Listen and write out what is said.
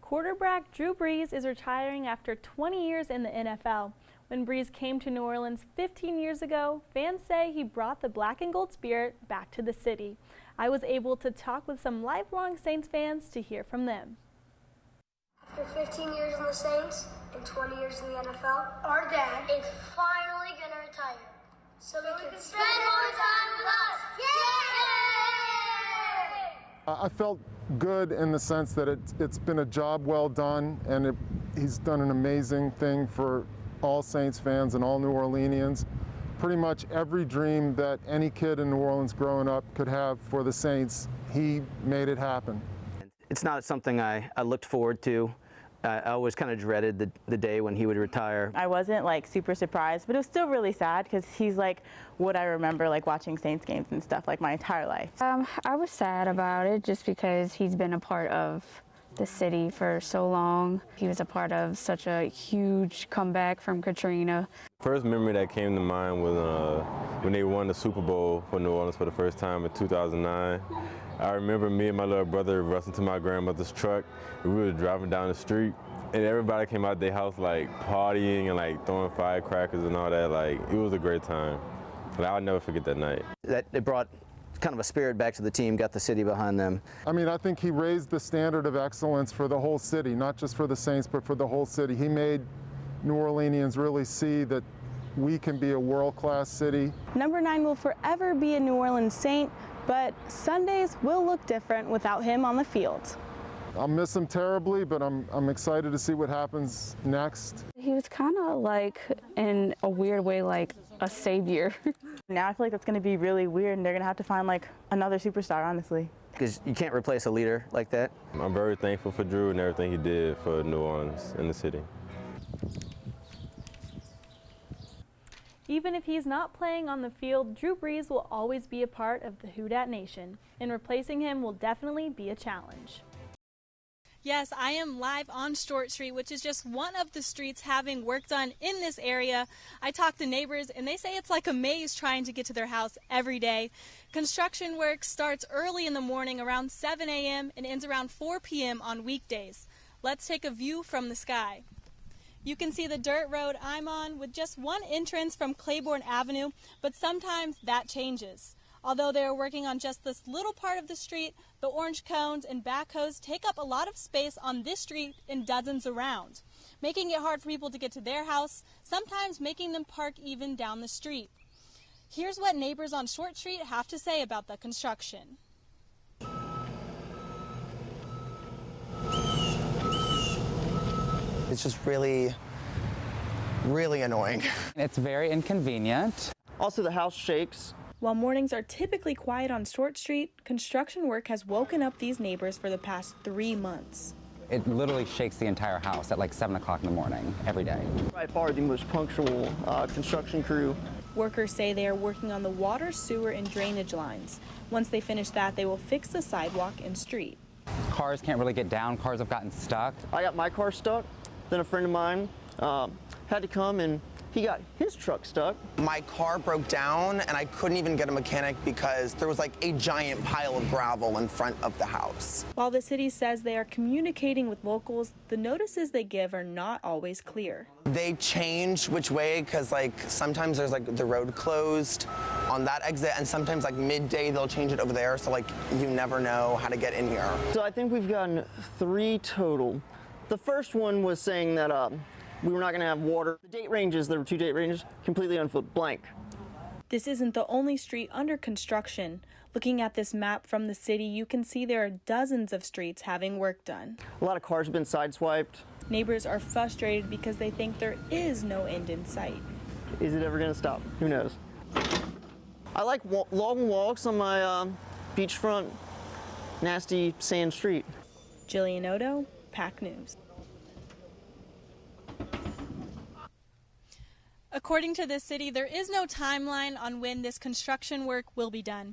Quarterback Drew Brees is retiring after 20 years in the NFL. When Brees came to New Orleans 15 years ago, fans say he brought the black and gold spirit back to the city. I was able to talk with some lifelong Saints fans to hear from them. After 15 years in the Saints and 20 years in the NFL, our dad is finally going to retire so we can spend more time with us. Yay! I felt good in the sense that it's been a job well done, and he's done an amazing thing for all Saints fans and all New Orleanians. Pretty much every dream that any kid in New Orleans growing up could have for the Saints, he made it happen. It's not something I looked forward to. I always kind of dreaded the day when he would retire. I wasn't like super surprised, but it was still really sad because he's like what I remember like watching Saints games and stuff like my entire life. I was sad about it just because he's been a part of the city for so long. He was a part of such a huge comeback from Katrina. First memory that came to mind was when they won the Super Bowl for New Orleans for the first time in 2009. I remember me and my little brother rushing to my grandmother's truck. We were driving down the street, and everybody came out their house like partying and like throwing firecrackers and all that. Like, it was a great time. Like, I'll never forget that night. It brought kind of a spirit back to the team, got the city behind them. I mean, I think he raised the standard of excellence for the whole city, not just for the Saints, but for the whole city. He made New Orleanians really see that we can be a world-class city. Number 9 will forever be a New Orleans Saint, but Sundays will look different without him on the field. I'll miss him terribly, but I'm excited to see what happens next. He was kind of like, in a weird way, like a savior. Now I feel like that's going to be really weird, and they're going to have to find like another superstar, honestly. Because you can't replace a leader like that. I'm very thankful for Drew and everything he did for New Orleans and the city. Even if he's not playing on the field, Drew Brees will always be a part of the Who Dat Nation, and replacing him will definitely be a challenge. Yes, I am live on Short Street, which is just one of the streets having work done in this area. I talked to neighbors, and they say it's like a maze trying to get to their house every day. Construction work starts early in the morning around 7 a.m. and ends around 4 p.m. on weekdays. Let's take a view from the sky. You can see the dirt road I'm on with just one entrance from Claiborne Avenue, but sometimes that changes. Although they are working on just this little part of the street, the orange cones and backhoes take up a lot of space on this street and dozens around, making it hard for people to get to their house, sometimes making them park even down the street. Here's what neighbors on Short Street have to say about the construction. It's just really annoying. It's very inconvenient. Also, the house shakes. While mornings are typically quiet on Short Street, construction work has woken up these neighbors for the past 3 months. It literally shakes the entire house at like 7 o'clock in the morning every day. By far the most punctual construction crew. Workers say they are working on the water, sewer, and drainage lines. Once they finish that, they will fix the sidewalk and street. Cars can't really get down. Cars have gotten stuck. I got my car stuck. Then a friend of mine had to come and he got his truck stuck. My car broke down and I couldn't even get a mechanic because there was like a giant pile of gravel in front of the house. While the city says they are communicating with locals, the notices they give are not always clear. They change which way because like sometimes there's like the road closed on that exit and sometimes like midday they'll change it over there, so like you never know how to get in here. So I think we've gotten 3 total. The first one was saying that we were not going to have water. The date ranges, there were 2 date ranges, completely unfilled, blank. This isn't the only street under construction. Looking at this map from the city, you can see there are dozens of streets having work done. A lot of cars have been sideswiped. Neighbors are frustrated because they think there is no end in sight. Is it ever going to stop? Who knows? I like long walks on my beachfront, nasty sand street. Jillian Oddo, PAC News. According to the city, there is no timeline on when this construction work will be done.